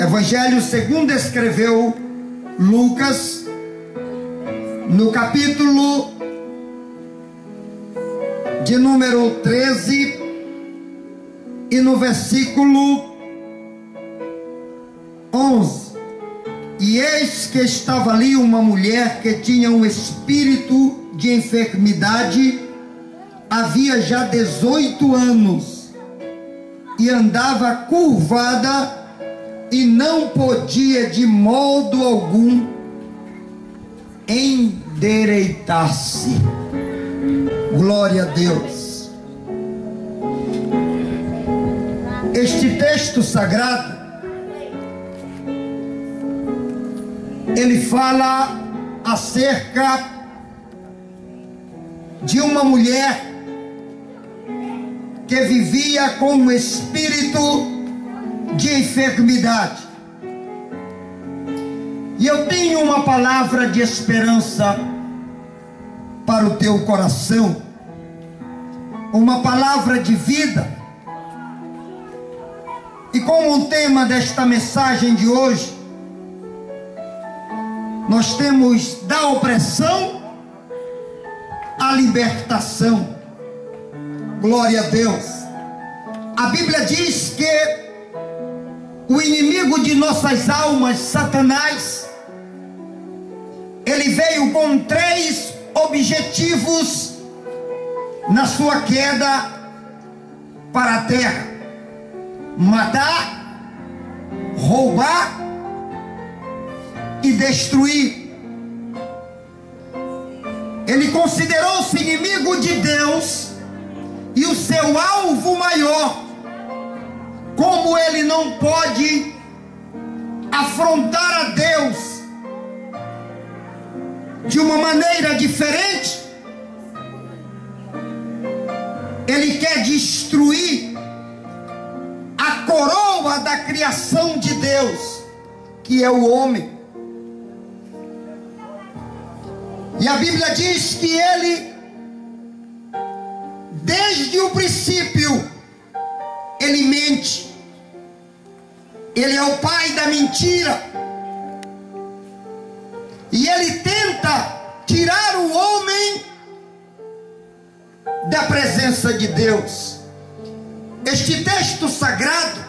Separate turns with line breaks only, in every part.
Evangelho segundo escreveu Lucas, no capítulo de número 13 e no versículo 11. E eis que estava ali uma mulher que tinha um espírito de enfermidade, havia já 18 anos, e andava curvada, e não podia de modo algum endireitar-se. Glória a Deus. Este texto sagrado, ele fala acerca de uma mulher que vivia com um espírito de enfermidade. E eu tenho uma palavra de esperança para o teu coração, uma palavra de vida. E como o tema desta mensagem de hoje, nós temos da opressão à libertação. Glória a Deus. A Bíblia diz que o inimigo de nossas almas, Satanás, ele veio com 3 objetivos na sua queda para a terra: matar, roubar e destruir. Ele considerou-se inimigo de Deus, e o seu alvo maior, como ele não pode afrontar a Deus de uma maneira diferente, ele quer destruir a coroa da criação de Deus, que é o homem. E a Bíblia diz que ele, desde o princípio, ele mente. Ele é o pai da mentira. E ele tenta tirar o homem da presença de Deus. Este texto sagrado,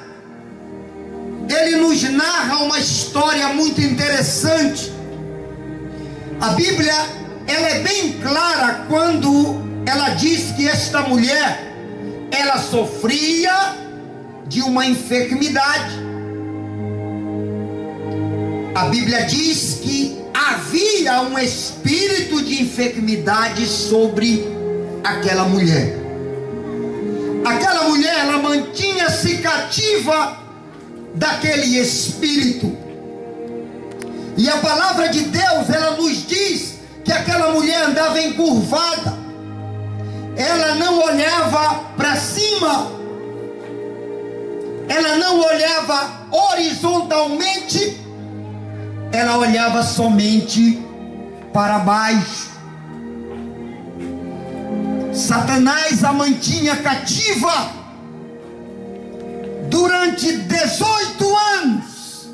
ele nos narra uma história muito interessante. A Bíblia, ela é bem clara quando ela diz que esta mulher, ela sofria de uma enfermidade. A Bíblia diz que havia um espírito de enfermidade sobre aquela mulher. Aquela mulher, ela mantinha-se cativa daquele espírito. E a palavra de Deus, ela nos diz que aquela mulher andava encurvada. Ela não olhava para cima, ela não olhava horizontalmente, ela olhava somente para baixo. Satanás a mantinha cativa durante 18 anos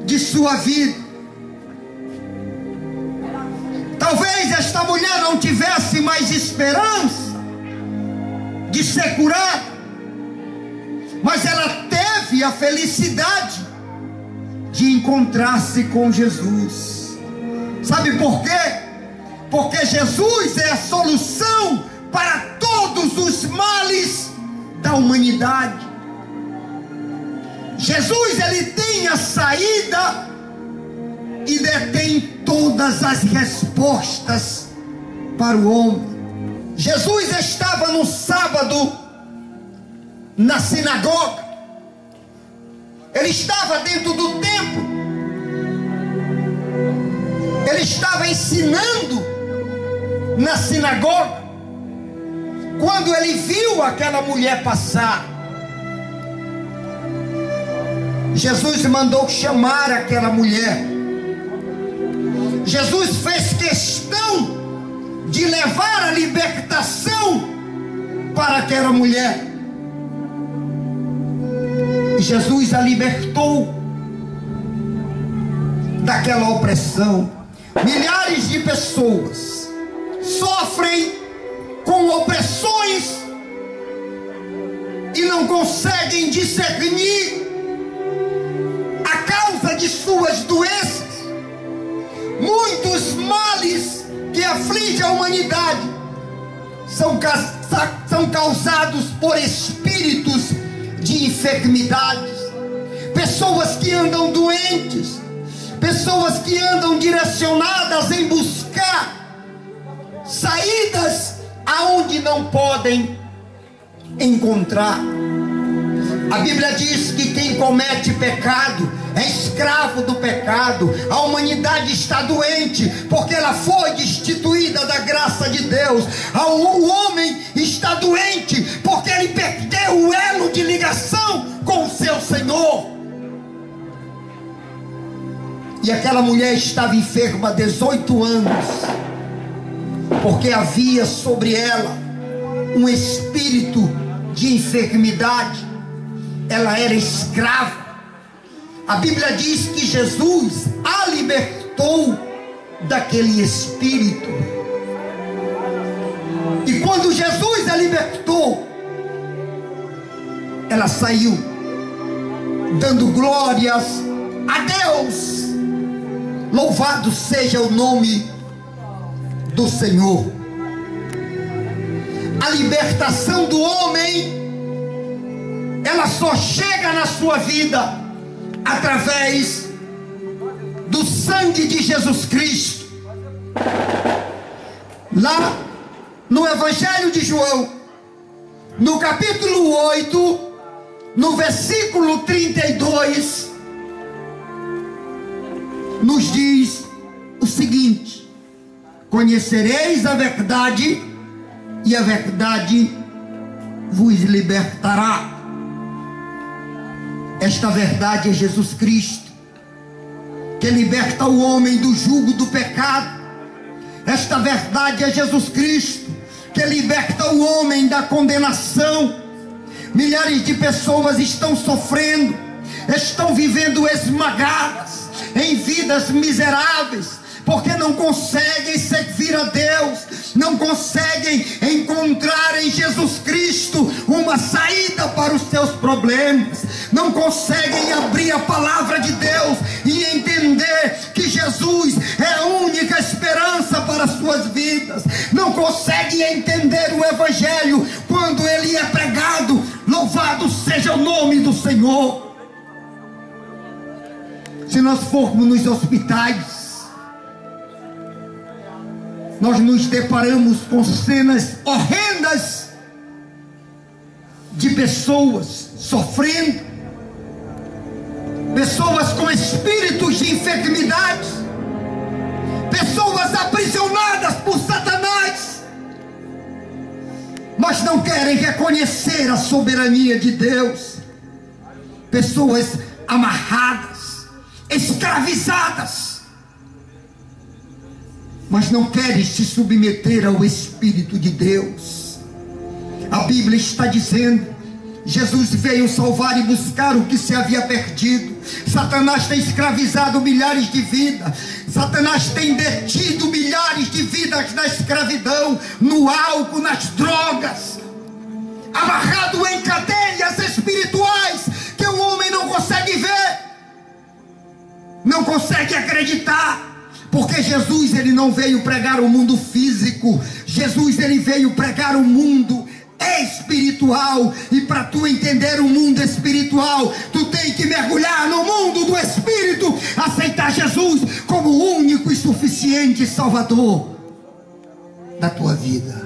de sua vida. Talvez esta mulher não tivesse mais esperança de ser curada, mas ela teve a felicidade de encontrar-se com Jesus. Sabe por quê? Porque Jesus é a solução para todos os males da humanidade. Jesus, ele tem a saída e detém todas as respostas para o homem. Jesus estava no sábado na sinagoga. Ele estava dentro do templo. Ele estava ensinando na sinagoga, quando ele viu aquela mulher passar. Jesus mandou chamar aquela mulher. Jesus fez questão de levar a libertação para aquela mulher. Jesus a libertou daquela opressão. Milhares de pessoas sofrem com opressões e não conseguem discernir a causa de suas doenças. Muitos males que afligem a humanidade são causados por espíritos de enfermidades. Pessoas que andam doentes, pessoas que andam direcionadas em buscar saídas aonde não podem encontrar. A Bíblia diz que quem comete pecado é escravo do pecado. A humanidade está doente porque ela foi destituída da graça de Deus. O homem está doente porque ele perdeu o elo de ligação com o seu Senhor. E aquela mulher estava enferma há 18 anos, porque havia sobre ela um espírito de enfermidade. Ela era escrava. A Bíblia diz que Jesus a libertou daquele espírito. E quando Jesus a libertou, ela saiu dando glórias a Deus. Louvado seja o nome do Senhor. A libertação do homem, ela só chega na sua vida através do sangue de Jesus Cristo. Lá no Evangelho de João, no capítulo 8, no versículo 32, nos diz o seguinte: conhecereis a verdade, e a verdade vos libertará. Esta verdade é Jesus Cristo, que liberta o homem do jugo do pecado. Esta verdade é Jesus Cristo, que liberta o homem da condenação. Milhares de pessoas estão sofrendo, estão vivendo esmagadas em vidas miseráveis, porque não conseguem servir a Deus, não conseguem encontrar em Jesus Cristo uma saída para os seus problemas, não conseguem abrir a palavra de Deus e entender que Jesus é a única esperança para as suas vidas, não conseguem entender o Evangelho quando ele é pregado. Louvado seja o nome do Senhor. Se nós formos nos hospitais, nós nos deparamos com cenas horrendas de pessoas sofrendo, pessoas com espíritos de enfermidade, pessoas aprisionadas por Satanás, mas não querem reconhecer a soberania de Deus. Pessoas amarradas, escravizadas, mas não querem se submeter ao Espírito de Deus. A Bíblia está dizendo: Jesus veio salvar e buscar o que se havia perdido. Satanás tem escravizado milhares de vidas. Satanás tem detido milhares de vidas na escravidão, no álcool, nas drogas, amarrado em cadeias espirituais que o homem não consegue ver, não consegue acreditar. Porque Jesus, ele não veio pregar o mundo físico. Jesus, ele veio pregar o mundo espiritual. E para tu entender o mundo espiritual, tu tem que mergulhar no mundo do Espírito, aceitar Jesus como o único e suficiente Salvador da tua vida.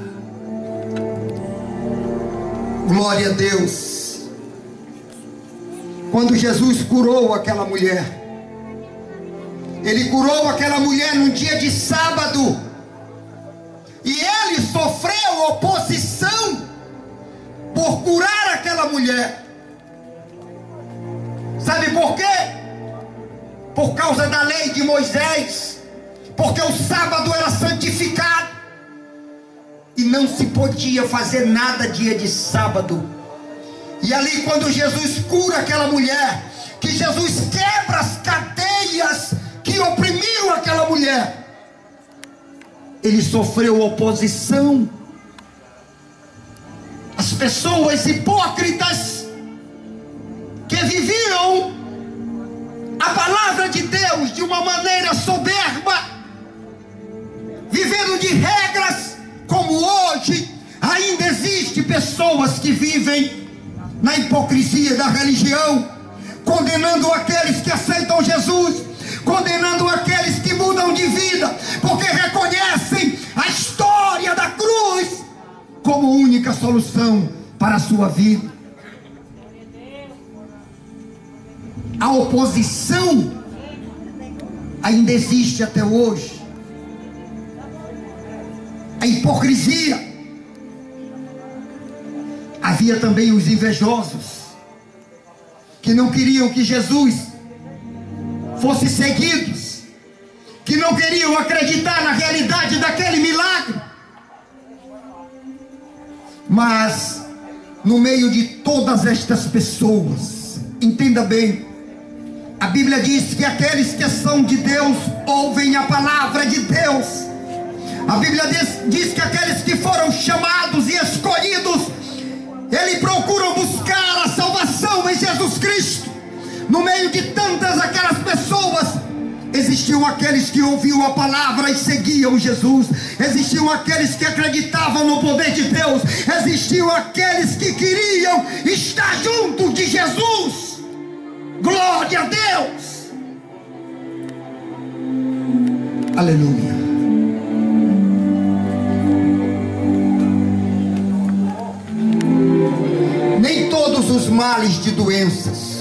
Glória a Deus. Quando Jesus curou aquela mulher, ele curou aquela mulher num dia de sábado, e ele sofreu oposição por curar aquela mulher. Sabe por quê? Por causa da lei de Moisés, porque o sábado era santificado e não se podia fazer nada dia de sábado. E ali, quando Jesus cura aquela mulher, que Jesus quebra as cadeias que oprimiam aquela mulher, ele sofreu oposição. As pessoas hipócritas que viviam a palavra de Deus de uma maneira soberba, vivendo de regras, como hoje ainda existe pessoas que vivem na hipocrisia da religião, condenando aqueles que aceitam Jesus, condenando aqueles que mudam de vida, porque reconhecem a história da cruz como única solução para a sua vida. A oposição ainda existe até hoje. A hipocrisia. Havia também os invejosos, que não queriam que Jesus fosse seguido, que não queriam acreditar na realidade daquele milagre. Mas no meio de todas estas pessoas, entenda bem, a Bíblia diz que aqueles que são de Deus ouvem a palavra de Deus. A Bíblia diz que aqueles que foram chamados e escolhidos, eles procuram buscar a salvação em Jesus Cristo. No meio de tantas aquelas pessoas, existiam aqueles que ouviam a palavra e seguiam Jesus. Existiam aqueles que acreditavam no poder de Deus. Existiam aqueles que queriam estar junto de Jesus. Glória a Deus. Aleluia. Nem todos os males de doenças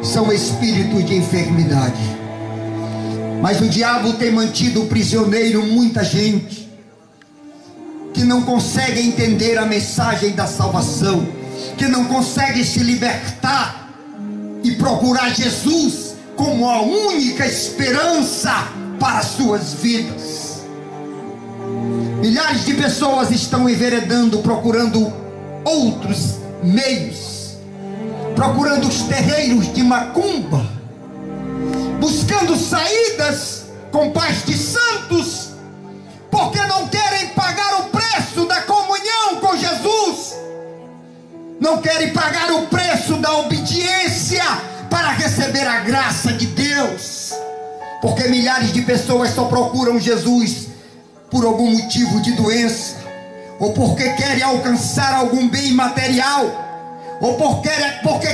são espíritos de enfermidade, mas o diabo tem mantido prisioneiro muita gente que não consegue entender a mensagem da salvação, que não consegue se libertar e procurar Jesus como a única esperança para as suas vidas. Milhares de pessoas estão enveredando, procurando outros meios, procurando os terreiros de macumba, buscando saídas com pais de santos, porque não querem pagar o preço da comunhão com Jesus, não querem pagar o preço da obediência para receber a graça de Deus, porque milhares de pessoas só procuram Jesus por algum motivo de doença, ou porque querem alcançar algum bem material, ou porque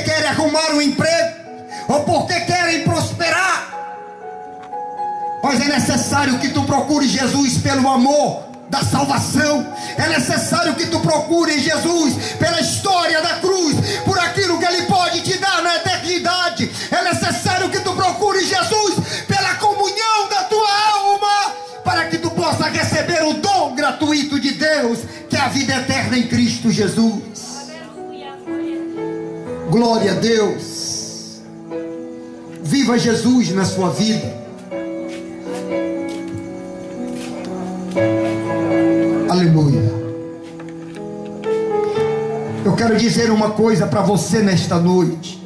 querem arrumar um emprego, ou porque querem prosperar. Mas é necessário que tu procures Jesus pelo amor da salvação. É necessário que tu procures Jesus pela história da cruz, por aquilo que Ele pode te dar na eternidade. É necessário que tu procures Jesus pela comunhão da tua alma, para que tu possa receber o dom gratuito de Deus, que é a vida eterna em Cristo Jesus. Glória a Deus. Viva Jesus na sua vida. Aleluia. Eu quero dizer uma coisa para você nesta noite.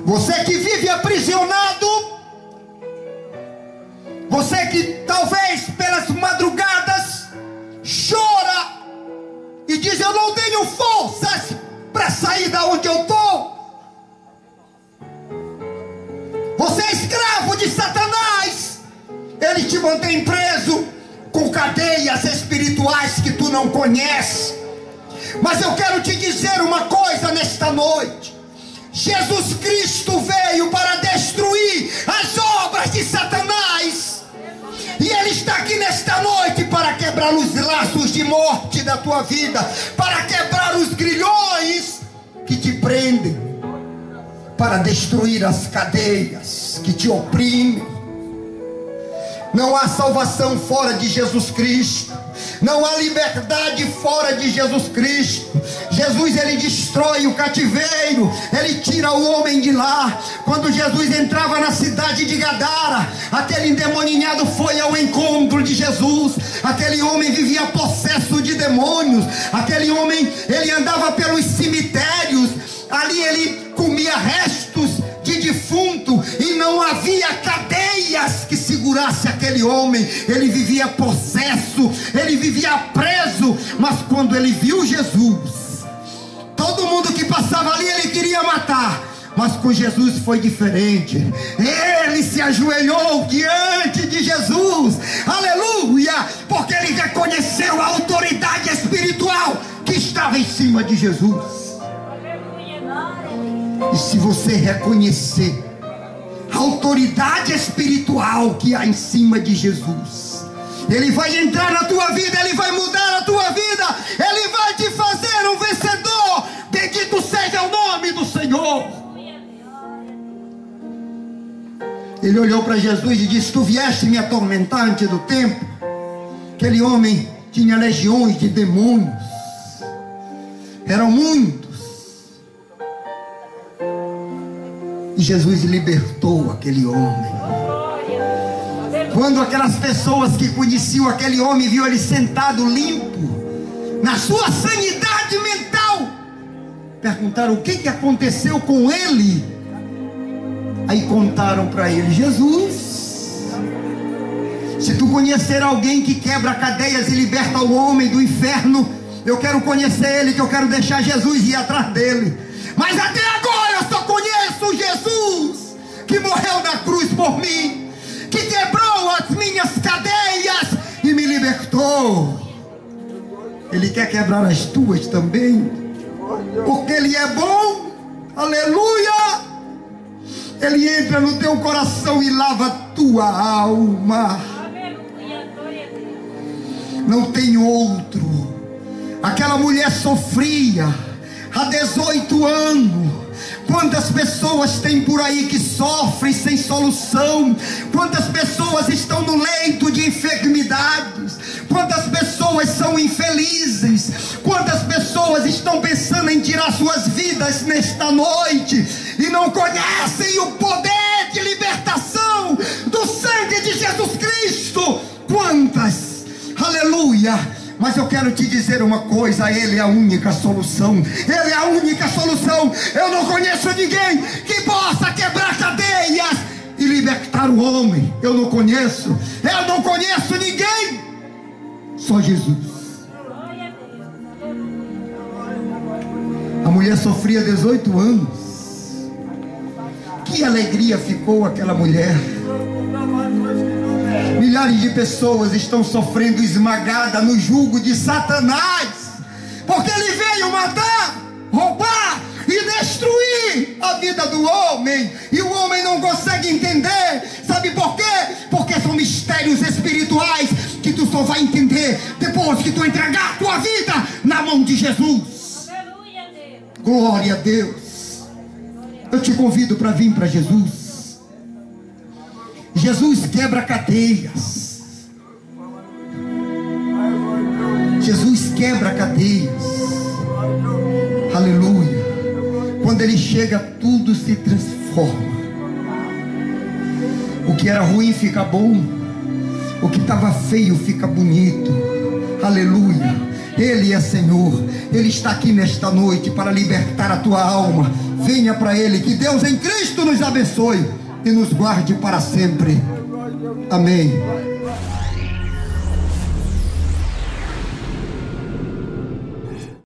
Você que vive aprisionado, você que talvez pelas madrugadas chora e diz: eu não tenho forças para sair da onde eu estou. Você é escravo de Satanás. Ele te mantém preso com cadeias espirituais que tu não conheces. Mas eu quero te dizer uma coisa nesta noite: Jesus Cristo veio para destruir as obras de Satanás, e Ele está aqui nesta noite para quebrar os laços de morte da tua vida, para quebrar os grilhões que te prendem, para destruir as cadeias que te oprimem. Não há salvação fora de Jesus Cristo. Não há liberdade fora de Jesus Cristo. Jesus, Ele destrói o cativeiro. Ele tira o homem de lá. Quando Jesus entrava na cidade de Gadara, aquele endemoninhado foi ao encontro de Jesus. Aquele homem vivia possesso de demônios. Aquele homem, ele andava pelos cemitérios, Ali ele comia restos de defunto e não havia cadeias que segurasse aquele homem. Ele vivia possesso, ele vivia preso. Mas quando ele viu Jesus, todo mundo que passava ali ele queria matar. Mas com Jesus foi diferente. Ele se ajoelhou diante de Jesus, aleluia, porque ele reconheceu a autoridade espiritual que estava em cima de Jesus. E se você reconhecer a autoridade espiritual que há em cima de Jesus, ele vai entrar na tua vida, ele vai mudar a tua vida, ele vai te fazer um vencedor. Bendito seja o nome do Senhor. Ele olhou para Jesus e disse: tu vieste me atormentar antes do tempo. Aquele homem tinha legiões de demônios, eram muitos, e Jesus libertou aquele homem. Quando aquelas pessoas que conheciam aquele homem viu ele sentado limpo, na sua sanidade mental, perguntaram o que aconteceu com ele. Aí contaram para ele: Jesus, se tu conhecer alguém que quebra cadeias e liberta o homem do inferno, eu quero conhecer ele, que eu quero deixar Jesus ir atrás dele. Mas até agora eu só conheço Jesus que morreu na cruz por mim, que quebrou as minhas cadeias e me libertou. Ele quer quebrar as tuas também, porque ele é bom, aleluia. Ele entra no teu coração e lava a tua alma. Não tem outro. Aquela mulher sofria há 18 anos. Quantas pessoas tem por aí que sofrem sem solução? Quantas pessoas estão no leito de enfermidades? Quantas pessoas são infelizes? Quantas pessoas estão pensando em tirar suas vidas nesta noite e não conhecem o poder de libertação do sangue de Jesus Cristo? Quantas? Aleluia! Mas eu quero te dizer uma coisa: ele é a única solução. Ele é a única solução. Eu não conheço ninguém que possa quebrar cadeias e libertar o homem. Eu não conheço ninguém. Só Jesus. A mulher sofria 18 anos. Que alegria ficou aquela mulher. Milhares de pessoas estão sofrendo esmagada no jugo de Satanás, porque ele veio matar, roubar e destruir a vida do homem, e o homem não consegue entender. Sabe por quê? Porque são mistérios espirituais que tu só vai entender depois que tu entregar a tua vida na mão de Jesus. Glória a Deus. Eu te convido para vir para Jesus. Jesus quebra cadeias. Jesus quebra cadeias. Aleluia. Quando ele chega, tudo se transforma. O que era ruim fica bom. O que estava feio fica bonito. Aleluia. Ele é Senhor. Ele está aqui nesta noite para libertar a tua alma. Venha para Ele. Que Deus em Cristo nos abençoe e nos guarde para sempre. Amém.